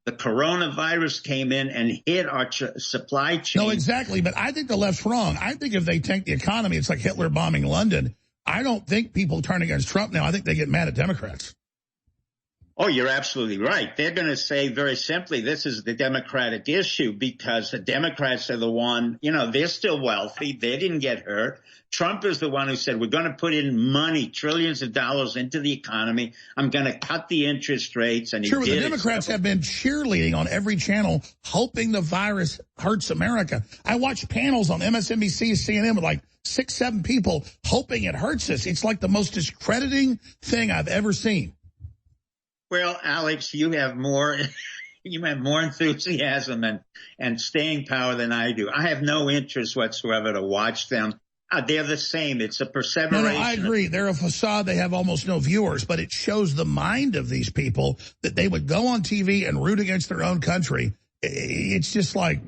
The coronavirus came in and hit our supply chain. No, exactly. But I think the left's wrong. I think if they tank the economy, it's like Hitler bombing London. I don't think people turn against Trump now. I think they get mad at Democrats. Oh, you're absolutely right. They're going to say very simply, this is the Democratic issue because the Democrats are the one, they're still wealthy. They didn't get hurt. Trump is the one who said, we're going to put in money, trillions of dollars into the economy. I'm going to cut the interest rates. And sure, the Democrats have been cheerleading on every channel, hoping the virus hurts America. I watch panels on MSNBC, CNN with like 6, 7 people hoping it hurts us. It's like the most discrediting thing I've ever seen. Well, Alex, you have more enthusiasm and staying power than I do. I have no interest whatsoever to watch them. They're the same. It's a perseveration. No, I agree. They're a facade. They have almost no viewers, but it shows the mind of these people that they would go on TV and root against their own country. It's just like...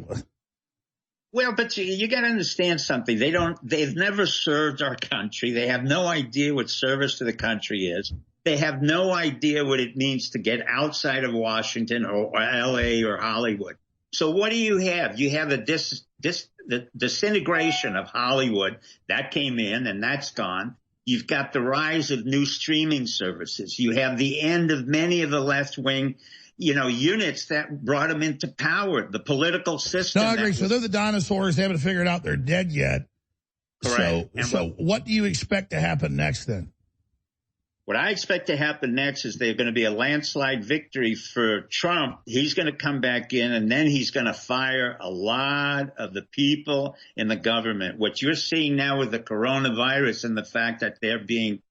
Well, but you got to understand something. They've never served our country. They have no idea what service to the country is. They have no idea what it means to get outside of Washington or L.A. or Hollywood. So what do you have? You have the disintegration of Hollywood. That came in and that's gone. You've got the rise of new streaming services. You have the end of many of the left-wing, units that brought them into power, the political system. No, I agree. So they're the dinosaurs. They haven't figured out they're dead yet. Correct. So what do you expect to happen next then? What I expect to happen next is there's going to be a landslide victory for Trump. He's going to come back in, and then he's going to fire a lot of the people in the government. What you're seeing now with the coronavirus and the fact that they're being,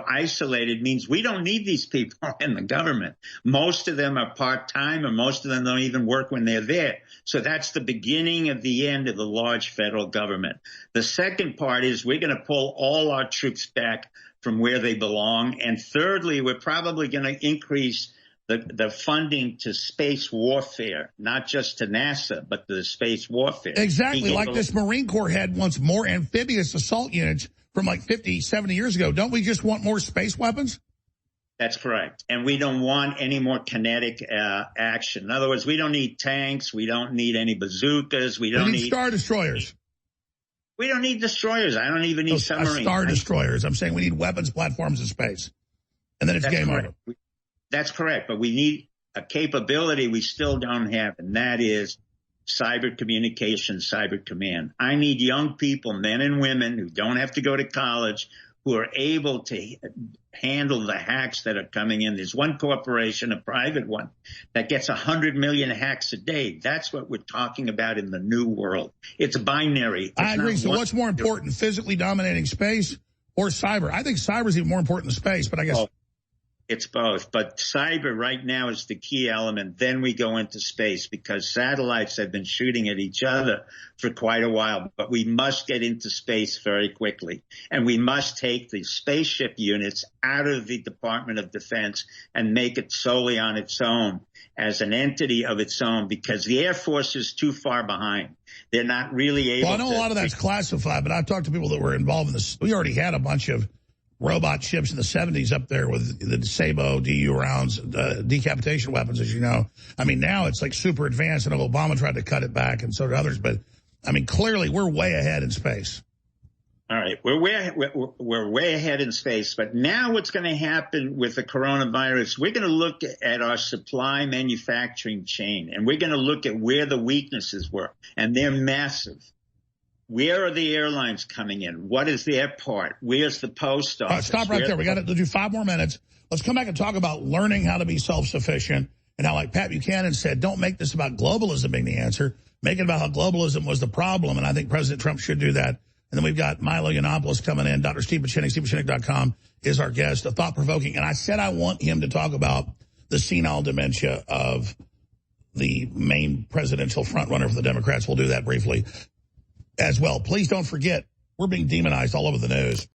isolated means we don't need these people in the government. Most of them are part-time, or most of them don't even work when they're there. So that's the beginning of the end of the large federal government. The second part is we're going to pull all our troops back from where they belong. And thirdly, we're probably going to increase the funding to space warfare, not just to NASA, but to the space warfare. Exactly. Like this Marine Corps had once more amphibious assault units from like 50, 70 years ago. Don't we just want more space weapons? That's correct. And we don't want any more kinetic action. In other words, we don't need tanks. We don't need any bazookas. We need Star Destroyers. We don't need destroyers. I don't even need submarines. Star Destroyers. I'm saying we need weapons platforms in space. And then it's game over. That's correct. But we need a capability we still don't have, and that is cyber communication, cyber command. I need young people, men and women, who don't have to go to college, who are able to handle the hacks that are coming in. There's one corporation, a private one, that gets 100 million hacks a day. That's what we're talking about in the new world. It's binary. I agree. So what's more important, physically dominating space or cyber? I think cyber is even more important than space, but I guess... It's both, but cyber right now is the key element. Then we go into space because satellites have been shooting at each other for quite a while, but we must get into space very quickly. And we must take the spaceship units out of the Department of Defense and make it solely on its own as an entity of its own because the Air Force is too far behind. They're not really able to... Well, I know a lot of that's classified, but I've talked to people that were involved in this. We already had a bunch of robot ships in the 70s up there with the Sabo DU rounds, decapitation weapons, as you know. I mean, now it's like super advanced, and Obama tried to cut it back, and so did others. But, I mean, clearly we're way ahead in space. All right, we're way ahead in space. But now what's going to happen with the coronavirus, we're going to look at our supply manufacturing chain, and we're going to look at where the weaknesses were, and they're massive. Where are the airlines coming in? What is their part? Where's the post office? Stop right there. We got to do 5 more minutes. Let's come back and talk about learning how to be self-sufficient and how, like Pat Buchanan said, don't make this about globalism being the answer. Make it about how globalism was the problem, and I think President Trump should do that. And then we've got Milo Yiannopoulos coming in. Dr. Steve Pieczenik, StevePieczenik.com is our guest, a thought-provoking. And I said I want him to talk about the senile dementia of the main presidential frontrunner for the Democrats. We'll do that briefly as well. Please don't forget, we're being demonized all over the news.